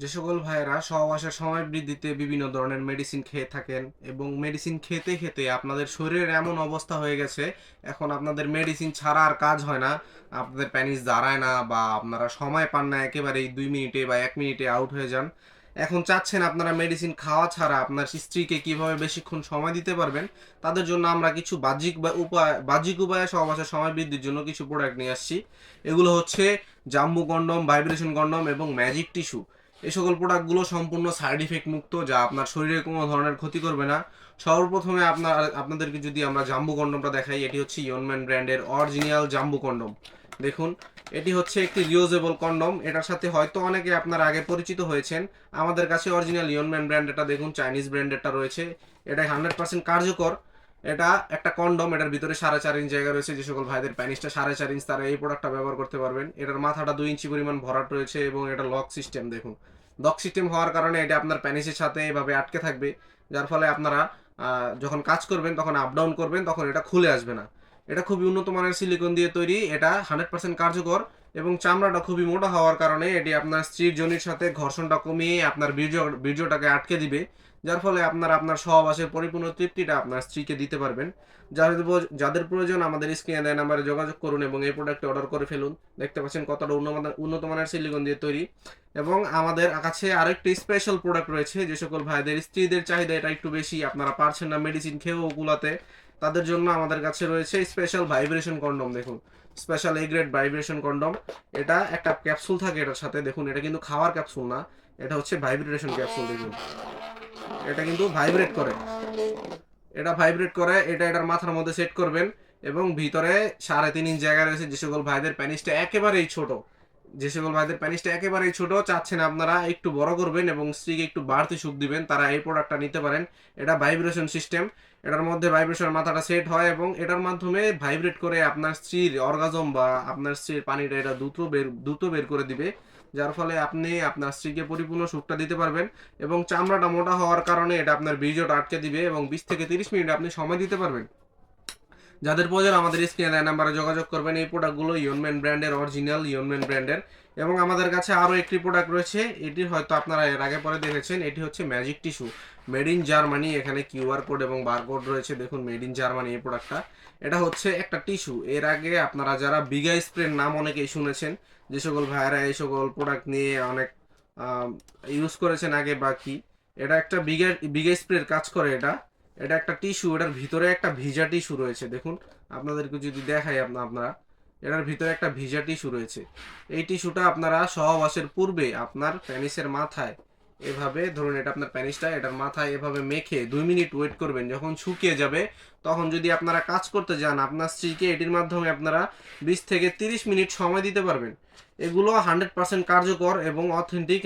যে সকল ভাইয়েরা সহবাসের সময় বৃদ্ধিতে বিভিন্ন ধরনের মেডিসিন খেয়ে থাকেন এবং মেডিসিন খেতে খেতে আপনাদের শরীরের এমন অবস্থা হয়ে গেছে, এখন আপনাদের মেডিসিন ছাড়া আর কাজ হয় না, আপনাদের প্যানিস দাঁড়ায় না বা আপনারা সময় পান না, একেবারেই 2 মিনিটে বা 1 মিনিটে আউট হয়ে যান। এখন চাচ্ছেন আপনারা মেডিসিন খাওয়া ছাড়া আপনার স্ত্রীকে কিভাবে বেশিক্ষণ সময় দিতে পারবেন। তাদের জন্য আমরা কিছু বাহ্যিক উপায়ে সহবাসের সময় বৃদ্ধির জন্য কিছু প্রোডাক্ট নিয়ে আসছি। এগুলো হচ্ছে জাম্বু কন্ডম, ভাইব্রেশন কন্ডম এবং ম্যাজিক টিস্যু। এই সকল প্রোডাক্টগুলো সম্পূর্ণ সাইড ইফেক্ট মুক্ত, যা আপনার শরীরে কোনো ধরনের ক্ষতি করবে না। সর্বপ্রথমে আপনাদেরকে যদি আমরা জাম্বু কন্ডমটা দেখাই, এটি হচ্ছে ইয়নম্যান ব্র্যান্ডের অরিজিনাল জাম্বু কন্ডম। দেখুন, এটি হচ্ছে একটি রিউজেবল কন্ডম। এটার সাথে হয়তো অনেকে আপনারা আগে পরিচিত হয়েছেন। আমাদের কাছে অরিজিনাল ইয়নম্যান ব্র্যান্ডেরটা দেখুন, চাইনিজ ব্র্যান্ডেরটা রয়েছে। এটা 100% কার্যকর। এটা একটা কন্ডম, এটার ভিতরে 4.5 ইঞ্চ জায়গা রয়েছে। যে সকল ভাইদের প্যানিসটা 4.5 ইঞ্চ, তারা এই প্রোডাক্টটা ব্যবহার করতে পারবেন। এটার মাথাটা 2 ইঞ্চি পরিমাণ ভরাট রয়েছে এবং এটা লক সিস্টেম। দেখুন, লক সিস্টেম হওয়ার কারণে এটা আপনার প্যানিসের সাথে এভাবে আটকে থাকবে, যার ফলে আপনারা যখন কাজ করবেন, তখন আপ ডাউন করবেন, তখন এটা খুলে আসবে না। এটা খুবই উন্নত মানের সিলিকন দিয়ে তৈরি। এটা 100% কার্যকর এবং চামড়াটা খুবই মোটা হওয়ার কারণে এটি আপনার স্ত্রীর যোনির সাথে ঘর্ষণটা কমিয়ে আপনার বীর্যটাকে আটকে দিবে, যার ফলে আপনার আপনার সহবাসের পরিপূর্ণ তৃপ্তিটা আপনার স্ত্রীকে দিতে পারবেন। যাদের প্রয়োজন আমাদের স্ক্রিনে দেওয়া নাম্বারে যোগাযোগ করুন এবং এই প্রোডাক্টটি অর্ডার করে ফেলুন। দেখতে পাচ্ছেন কতটা উন্নত মানের সিলিকন দিয়ে তৈরি। এবং আমাদের কাছে আরেকটি স্পেশাল প্রোডাক্ট রয়েছে। যে সকল ভাইদের স্ত্রীদের চাহিদা এটা একটু বেশি, আপনারা পারছেন না মেডিসিন খেয়েও ওগুলাতে, তাদের জন্য আমাদের কাছে রয়েছে স্পেশাল ভাইব্রেশন কন্ডম। দেখুন, special A grade vibration condom. এটা একটা ক্যাপসুল থাকে এটার সাথে। দেখুন, এটা কিন্তু খাওয়ার ক্যাপসুল না, এটা হচ্ছে ভাইব্রেশন ক্যাপসুল। দেখুন, এটা কিন্তু ভাইব্রেট করে। এটা এটার মাথার মধ্যে সেট করবেন এবং ভিতরে 3.5 ইঞ্চ জায়গা রয়েছে। যে সকল ভাইদের প্যানিসটা একেবারেই ছোট চাচ্ছেন আপনারা একটু বড় করবেন এবং স্ত্রীকে একটু বাড়তি সুখ দিবেন, তারা এই প্রোডাক্টটা নিতে পারেন। এটা ভাইব্রেশন সিস্টেম। এটার মধ্যে ভাইব্রেশনের মাথাটা সেট হয় এবং এটার মাধ্যমে ভাইব্রেট করে আপনার স্ত্রীর অর্গাজম বা আপনার স্ত্রীর পানিটা এটা দ্রুত বের করে দিবে, যার ফলে আপনি আপনার স্ত্রীকে পরিপূর্ণ সুখটা দিতে পারবেন। এবং চামড়াটা মোটা হওয়ার কারণে এটা আপনার বীর্যটা আটকে দিবে এবং 20 থেকে 30 মিনিট আপনি সময় দিতে পারবেন। যাদের প্রয়োজন আমাদের স্ক্রিনে দেওয়া নাম্বারে যোগাযোগ করবেন। এই প্রোডাক্টগুলো ইয়নম্যান ব্র্যান্ডের, অরিজিনাল ইয়নম্যান ব্র্যান্ডের। এবং আমাদের কাছে আরও একটি প্রোডাক্ট রয়েছে, এটি হয়তো আপনারা এর আগে পরে দেখেছেন। এটি হচ্ছে magic tissue, made in Germany. এখানে কিউআর কোড এবং বারকোড রয়েছে। দেখুন, মেড ইন জার্মানি এই প্রোডাক্টটা। এটা হচ্ছে একটা টিস্যু। এর আগে আপনারা যারা বিগা স্প্রের নাম অনেকেই শুনেছেন, যে সকল ভাইয়েরা এই সকল প্রোডাক্ট নিয়ে অনেক ইউজ করেছেন আগে বা কি, এটা একটা বিগা স্প্রের কাজ করে। এটা এটা একটা টিস্যু। এটার ভিতরে একটা ভিজা টিস্যু রয়েছে। দেখুন, আপনাদেরকে যদি দেখাই, আপনারা এটার ভিতরে একটা ভিজা টিস্যু রয়েছে। এই টিস্যুটা আপনারা সহবাসের পূর্বে আপনার প্যানিসের মাথায় এভাবে ধরুন, এটা আপনার প্যানিসটা, এটার মাথায় এভাবে মেখে 2 মিনিট ওয়েট করবেন। যখন শুকিয়ে যাবে, তখন যদি আপনারা কাজ করতে যান, আপনার স্ত্রীকে এটির মাধ্যমে আপনারা 20 থেকে 30 মিনিট সময় দিতে পারবেন। এগুলো 100% কার্যকর এবং অথেন্টিক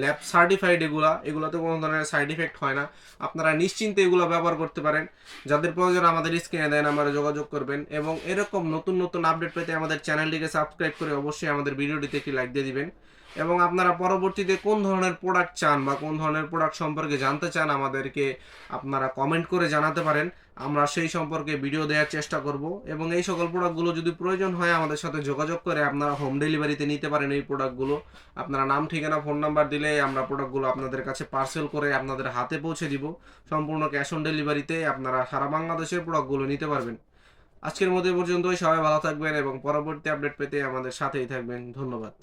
ল্যাব সার্টিফাইড। এগুলোতে কোনো ধরনের সাইড ইফেক্ট হয় না। আপনারা নিশ্চিন্তে এগুলো ব্যবহার করতে পারেন। যাদের প্রয়োজন আমাদের স্ক্রিনে দেন নাম্বারে যোগাযোগ করবেন এবং এরকম নতুন নতুন আপডেট পেতে আমাদের চ্যানেলটিকে সাবস্ক্রাইব করে অবশ্যই আমাদের ভিডিওটিতে একটি লাইক দিয়ে দিবেন। এবং আপনারা পরবর্তীতে কোন ধরনের প্রোডাক্ট চান বা কোন ধরনের প্রোডাক্ট সম্পর্কে জানতে চান, আমাদেরকে আপনারা কমেন্ট করে জানাতে পারেন। আমরা সেই সম্পর্কে ভিডিও দেওয়ার চেষ্টা করব। এবং এই সকল প্রোডাক্টগুলো যদি প্রয়োজন হয়, আমাদের সাথে যোগাযোগ করে আপনারা হোম ডেলিভারিতে নিতে পারেন এই প্রোডাক্টগুলো। আপনারা নাম, ঠিকানা, ফোন নাম্বার দিলে আমরা প্রোডাক্টগুলো আপনাদের কাছে পার্সেল করে আপনাদের হাতে পৌঁছে দিব। সম্পূর্ণ ক্যাশ অন ডেলিভারিতে আপনারা সারা বাংলাদেশের প্রোডাক্টগুলো নিতে পারবেন। আজকের মধ্যে পর্যন্তই। সবাই ভালো থাকবেন এবং পরবর্তী আপডেট পেতে আমাদের সাথেই থাকবেন। ধন্যবাদ।